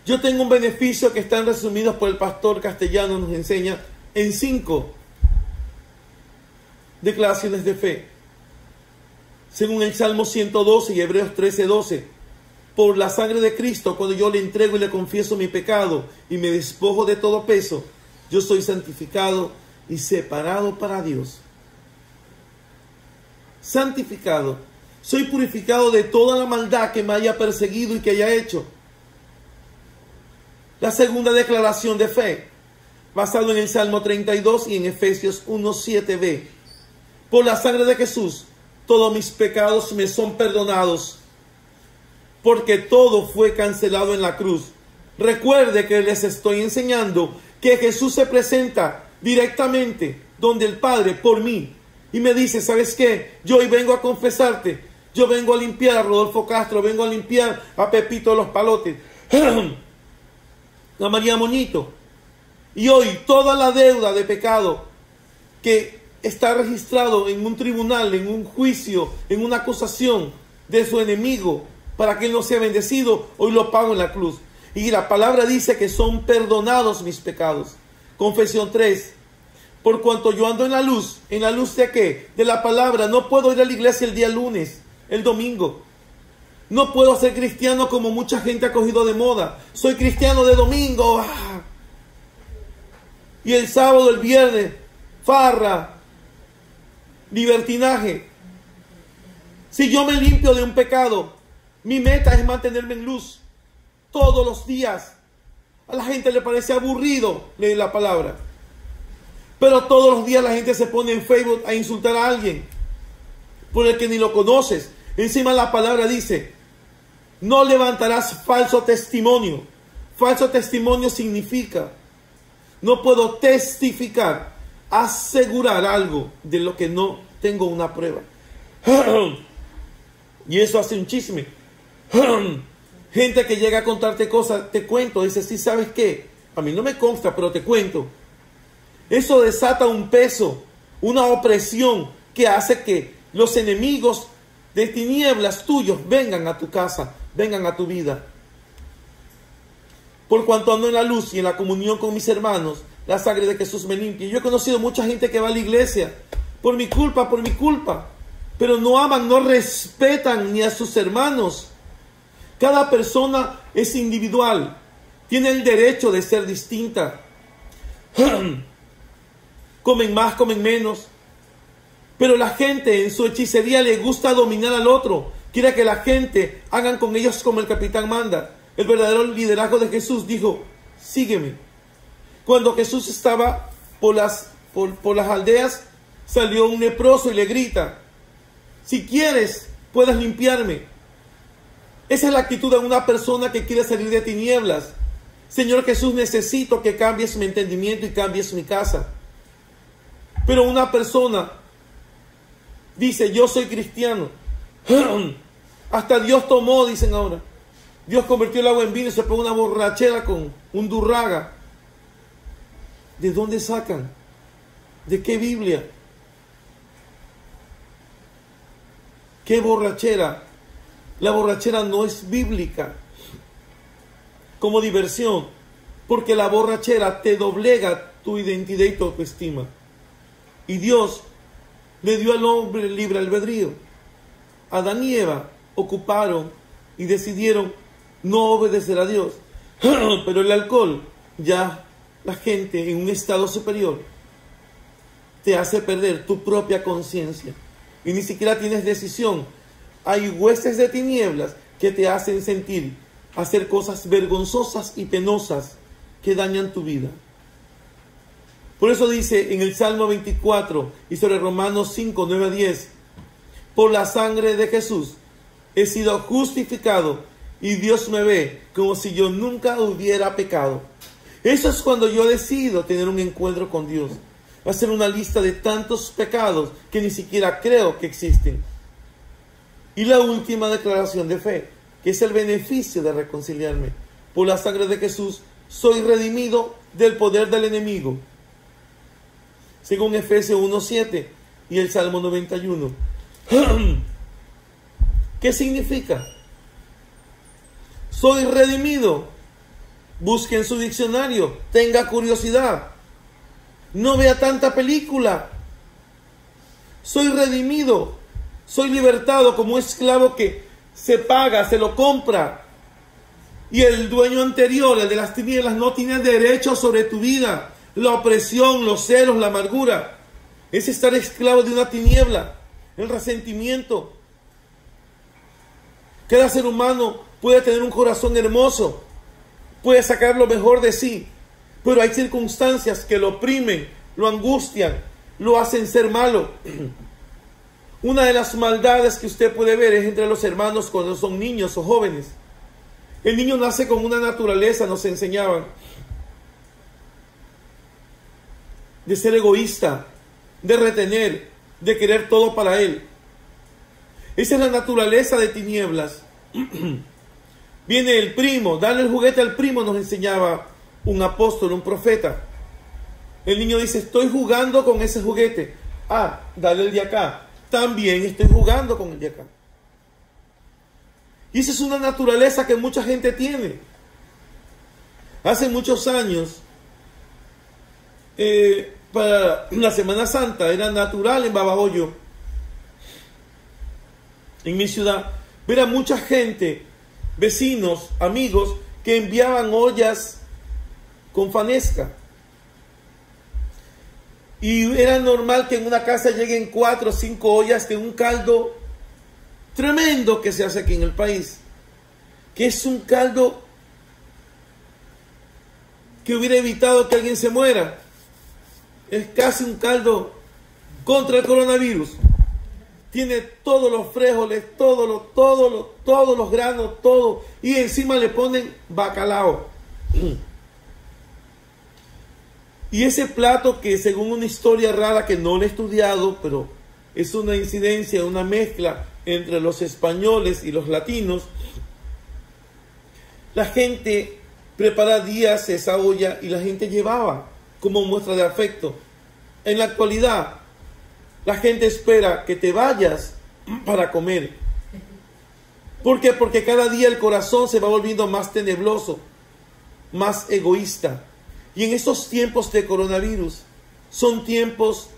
Yo tengo un beneficio que están resumidos por el pastor Castellano, nos enseña en 5 declaraciones de fe. Según el Salmo 112 y Hebreos 13:12. Por la sangre de Cristo, cuando yo le entrego y le confieso mi pecado y me despojo de todo peso, yo soy santificado y separado para Dios. Santificado. Soy purificado de toda la maldad que me haya perseguido y que haya hecho. La segunda declaración de fe, basado en el Salmo 32 y en Efesios 1:7b. Por la sangre de Jesús, todos mis pecados me son perdonados, porque todo fue cancelado en la cruz. Recuerde que les estoy enseñando que Jesús se presenta directamente donde el Padre por mí y me dice: ¿sabes qué? Yo hoy vengo a confesarte. Yo vengo a limpiar a Rodolfo Castro, vengo a limpiar a Pepito de los Palotes, a María Moñito. Y hoy toda la deuda de pecado que está registrado en un tribunal, en un juicio, en una acusación de su enemigo, para que él no sea bendecido, hoy lo pago en la cruz. Y la palabra dice que son perdonados mis pecados. Confesión 3. Por cuanto yo ando en la luz de ¿qué? De la palabra. No puedo ir a la iglesia el día lunes, el domingo. No puedo ser cristiano como mucha gente ha cogido de moda. Soy cristiano de domingo. Y el sábado, el viernes, farra, libertinaje. Si yo me limpio de un pecado, mi meta es mantenerme en luz todos los días. A la gente le parece aburrido leer la palabra, pero todos los días la gente se pone en Facebook a insultar a alguien por el que ni lo conoces. Encima la palabra dice: no levantarás falso testimonio. Falso testimonio significa: no puedo testificar, asegurar algo de lo que no tengo una prueba. Y eso hace un chisme. Gente que llega a contarte cosas, te cuento, dice: sí, ¿sabes qué? A mí no me consta, pero te cuento. Eso desata un peso, una opresión que hace que los enemigos de tinieblas tuyos vengan a tu casa, vengan a tu vida. Por cuanto ando en la luz y en la comunión con mis hermanos, la sangre de Jesús me limpia. Yo he conocido mucha gente que va a la iglesia por mi culpa, pero no aman, no respetan ni a sus hermanos. Cada persona es individual, tiene el derecho de ser distinta. Comen más, comen menos, Pero la gente en su hechicería le gusta dominar al otro. Quiere que la gente hagan con ellos como el capitán manda. El verdadero liderazgo de Jesús dijo, sígueme. Cuando Jesús estaba por las aldeas, salió un leproso y le grita, si quieres, puedes limpiarme. Esa es la actitud de una persona que quiere salir de tinieblas. Señor Jesús, necesito que cambies mi entendimiento y cambies mi casa. Pero una persona dice, yo soy cristiano. Hasta Dios tomó, dicen ahora. Dios convirtió el agua en vino y se pegó una borrachera con un durraga. ¿De dónde sacan? ¿De qué Biblia? ¿Qué borrachera? La borrachera no es bíblica como diversión, porque la borrachera te doblega tu identidad y tu autoestima. Y Dios le dio al hombre libre albedrío. Adán y Eva ocuparon y decidieron no obedecer a Dios. Pero el alcohol, ya la gente en un estado superior, te hace perder tu propia conciencia. Y ni siquiera tienes decisión. Hay huestes de tinieblas que te hacen sentir, hacer cosas vergonzosas y penosas que dañan tu vida. Por eso dice en el Salmo 24 y sobre Romanos 5, 9 a 10, por la sangre de Jesús he sido justificado y Dios me ve como si yo nunca hubiera pecado. Eso es cuando yo decido tener un encuentro con Dios. Hacer una lista de tantos pecados que ni siquiera creo que existen. Y la última declaración de fe, que es el beneficio de reconciliarme. Por la sangre de Jesús soy redimido del poder del enemigo. Según Efesios 1:7 y el Salmo 91. ¿Qué significa? Soy redimido. Busque en su diccionario. Tenga curiosidad. No vea tanta película. Soy redimido. Soy libertado como un esclavo que se paga, se lo compra. Y el dueño anterior, el de las tinieblas, no tiene derecho sobre tu vida. La opresión, los celos, la amargura. Es estar esclavo de una tiniebla. El resentimiento. Cada ser humano puede tener un corazón hermoso. Puede sacar lo mejor de sí. Pero hay circunstancias que lo oprimen, lo angustian, lo hacen ser malo. Una de las maldades que usted puede ver es entre los hermanos cuando son niños o jóvenes. El niño nace con una naturaleza, nos enseñaban, de ser egoísta, de retener, de querer todo para él. Esa es la naturaleza de tinieblas. Viene el primo, dale el juguete al primo, nos enseñaba un apóstol, un profeta. El niño dice, estoy jugando con ese juguete. Ah, dale el de acá. También estoy jugando con el de acá. Y esa es una naturaleza que mucha gente tiene. Hace muchos años, para la Semana Santa, era natural en Babahoyo, en mi ciudad, ver a mucha gente, vecinos, amigos, que enviaban ollas con fanesca. Y era normal que en una casa lleguen 4 o 5 ollas de un caldo tremendo que se hace aquí en el país. Que es un caldo que hubiera evitado que alguien se muera. Es casi un caldo contra el coronavirus. Tiene todos los frijoles, todos los granos, todo. Y encima le ponen bacalao. Y ese plato que según una historia rara que no lo he estudiado, pero es una incidencia, una mezcla entre los españoles y los latinos, la gente prepara días esa olla y la gente llevaba como muestra de afecto. En la actualidad, la gente espera que te vayas para comer. ¿Por qué? Porque cada día el corazón se va volviendo más tenebroso, más egoísta. Y en estos tiempos de coronavirus son tiempos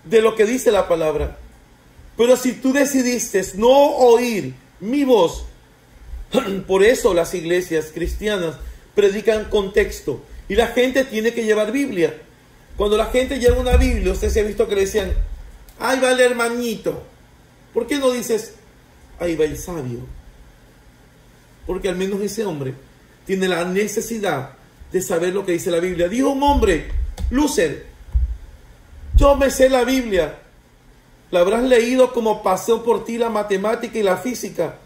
de lo que dice la palabra. Pero si tú decidiste no oír mi voz, por eso las iglesias cristianas predican con texto y la gente tiene que llevar Biblia. Cuando la gente lleva una Biblia, usted se ha visto que le decían, ahí va el hermanito. ¿Por qué no dices, ahí va el sabio? Porque al menos ese hombre tiene la necesidad de saber lo que dice la Biblia. Dijo un hombre, Luther, yo me sé la Biblia. La habrás leído como paseo por ti la matemática y la física.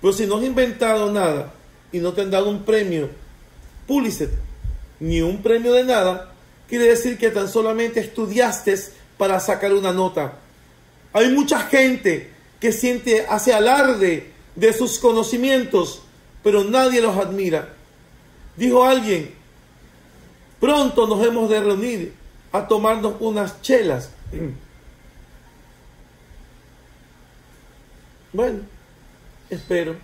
Pero si no has inventado nada y no te han dado un premio Pulitzer, ni un premio de nada, quiere decir que tan solamente estudiaste para sacar una nota. Hay mucha gente que hace alarde de sus conocimientos, pero nadie los admira. Dijo alguien, pronto nos hemos de reunir a tomarnos unas chelas. Bueno, espero.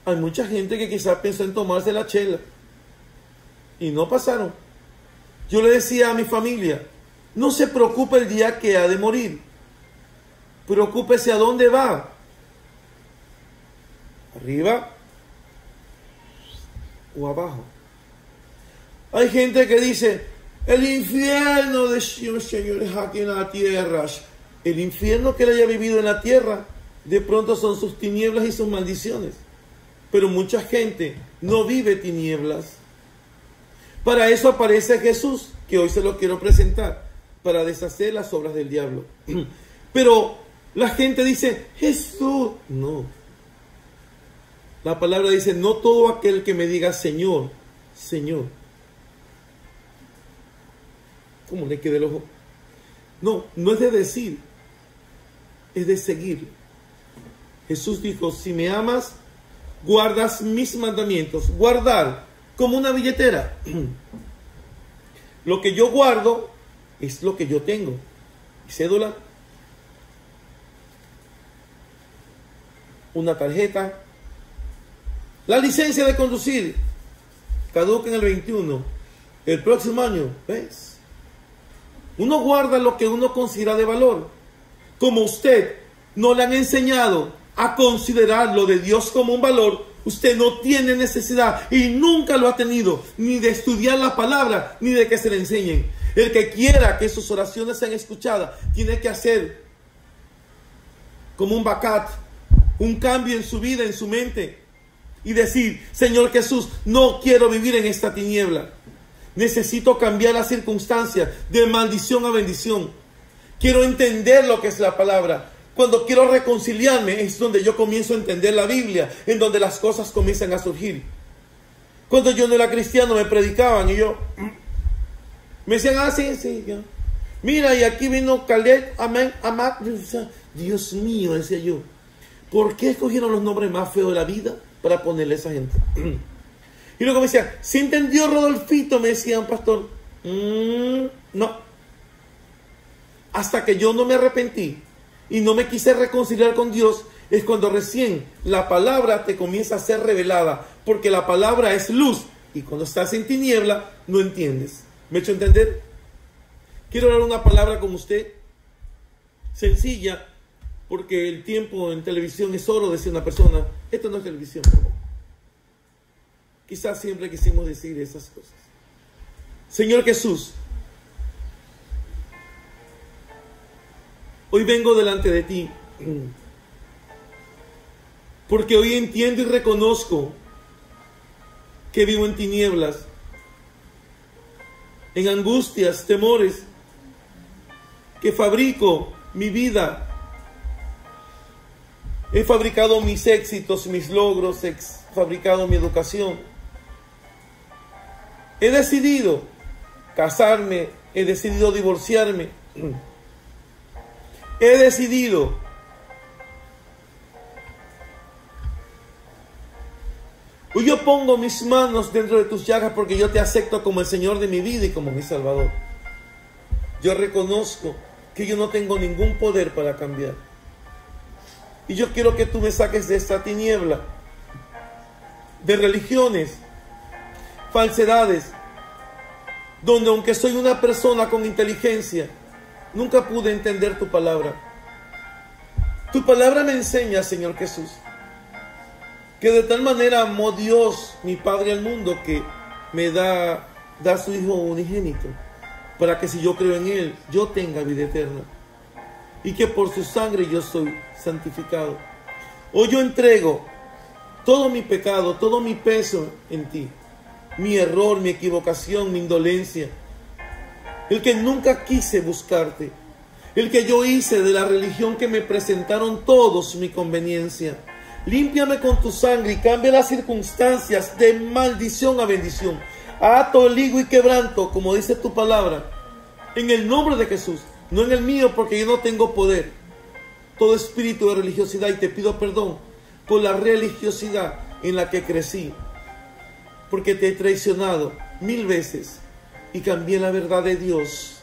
Hay mucha gente que quizás pensó en tomarse la chela y no pasaron. Yo le decía a mi familia, no se preocupe el día que ha de morir. Preocúpese a dónde va. Arriba o abajo. Hay gente que dice, el infierno de Dios, señores, aquí en la tierra. El infierno que él haya vivido en la tierra, de pronto son sus tinieblas y sus maldiciones. Pero mucha gente no vive tinieblas. Para eso aparece Jesús, que hoy se lo quiero presentar, para deshacer las obras del diablo. Pero la gente dice, Jesús, no. La palabra dice, no todo aquel que me diga Señor, Señor. ¿Cómo le queda el ojo? No, no es de decir, es de seguir. Jesús dijo, si me amas, guardas mis mandamientos. Guardar, como una billetera. Lo que yo guardo es lo que yo tengo. Mi cédula, una tarjeta, la licencia de conducir, caduca en el 21. El próximo año, ¿ves? Uno guarda lo que uno considera de valor. Como usted no le han enseñado a considerar lo de Dios como un valor, usted no tiene necesidad y nunca lo ha tenido, ni de estudiar la palabra, ni de que se le enseñen. El que quiera que sus oraciones sean escuchadas, tiene que hacer como un bacat, un cambio en su vida, en su mente, y decir, Señor Jesús, no quiero vivir en esta tiniebla. Necesito cambiar la circunstancia de maldición a bendición. Quiero entender lo que es la palabra. Cuando quiero reconciliarme es donde yo comienzo a entender la Biblia, en donde las cosas comienzan a surgir. Cuando yo no era cristiano me predicaban y yo me decían, sí, yo. Mira, y aquí vino Caleb, amén, amá. Dios mío, decía yo, ¿por qué escogieron los nombres más feos de la vida para ponerle a esa gente? Y luego me decía, ¿sí entendió Rodolfito? Me decía un pastor. No. Hasta que yo no me arrepentí y no me quise reconciliar con Dios, es cuando recién la palabra te comienza a ser revelada, porque la palabra es luz, y cuando estás en tiniebla no entiendes. ¿Me he hecho entender? Quiero hablar una palabra con usted, sencilla, porque el tiempo en televisión es oro, decía una persona. Esto no es televisión, pero quizás siempre quisimos decir esas cosas. Señor Jesús, hoy vengo delante de ti, porque hoy entiendo y reconozco que vivo en tinieblas, en angustias, temores, que fabrico mi vida. He fabricado mis éxitos, mis logros, he fabricado mi educación. He decidido casarme, he decidido divorciarme. He decidido hoy yo pongo mis manos dentro de tus llagas porque yo te acepto como el Señor de mi vida y como mi Salvador. Yo reconozco que yo no tengo ningún poder para cambiar. Y yo quiero que tú me saques de esta tiniebla de religiones, falsedades, donde aunque soy una persona con inteligencia, nunca pude entender tu palabra. Tu palabra me enseña, Señor Jesús, que de tal manera amó Dios, mi Padre, al mundo, que me da da a su Hijo unigénito, para que si yo creo en Él, yo tenga vida eterna, y que por su sangre yo soy santificado. Hoy yo entrego todo mi pecado, todo mi peso en ti, mi error, mi equivocación, mi indolencia, el que nunca quise buscarte, el que yo hice de la religión que me presentaron todos mi conveniencia. Límpiame con tu sangre y cambia las circunstancias de maldición a bendición. Ato, ligo y quebranto, como dice tu palabra, en el nombre de Jesús, no en el mío, porque yo no tengo poder. Todo espíritu de religiosidad, y te pido perdón por la religiosidad en la que crecí, porque te he traicionado 1000 veces y cambié la verdad de Dios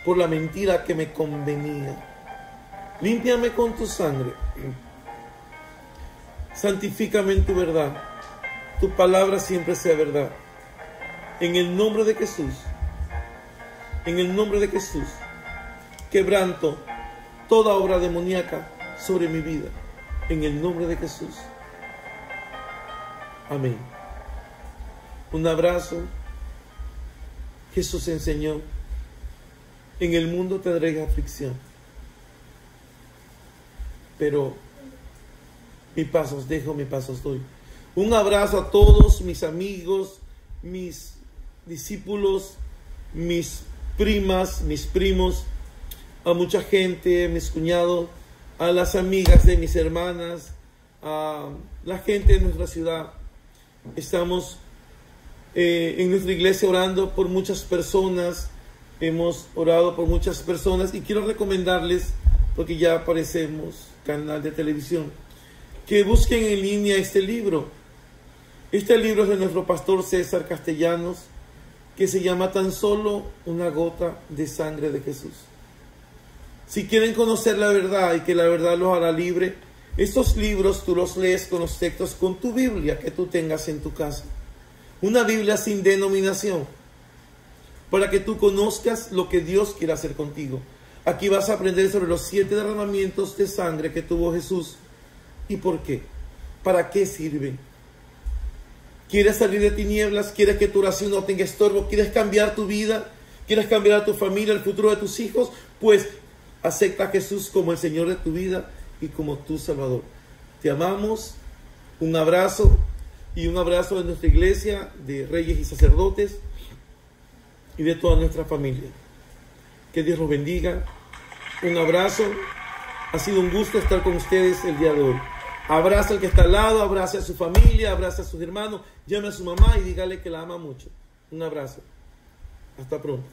por la mentira que me convenía. Límpiame con tu sangre, santifícame en tu verdad, tu palabra siempre sea verdad. En el nombre de Jesús, en el nombre de Jesús, quebranto toda obra demoníaca sobre mi vida. En el nombre de Jesús. Amén. Un abrazo. Jesús enseñó: en el mundo tendréis aflicción, pero mi paz os dejo, mi paz os doy. Un abrazo a todos mis amigos, mis discípulos, mis primas, mis primos, a mucha gente, mis cuñados, a las amigas de mis hermanas, a la gente de nuestra ciudad. Estamos en nuestra iglesia orando por muchas personas. Hemos orado por muchas personas y quiero recomendarles, porque ya aparecemos canal de televisión, que busquen en línea este libro. Este libro es de nuestro pastor César Castellanos, que se llama Tan solo una gota de sangre de Jesús. Si quieren conocer la verdad y que la verdad los hará libre, estos libros tú los lees con los textos con tu Biblia que tú tengas en tu casa. Una Biblia sin denominación, para que tú conozcas lo que Dios quiere hacer contigo. Aquí vas a aprender sobre los 7 derramamientos de sangre que tuvo Jesús y por qué, para qué sirven. ¿Quieres salir de tinieblas? ¿Quieres que tu oración no tenga estorbo? ¿Quieres cambiar tu vida? ¿Quieres cambiar a tu familia, el futuro de tus hijos? Pues acepta a Jesús como el Señor de tu vida y como tu Salvador. Te amamos. Un abrazo, y un abrazo de nuestra iglesia, de reyes y sacerdotes, y de toda nuestra familia. Que Dios los bendiga. Un abrazo. Ha sido un gusto estar con ustedes el día de hoy. Abraza al que está al lado, abraza a su familia, abraza a sus hermanos, llame a su mamá y dígale que la ama mucho. Un abrazo. Hasta pronto.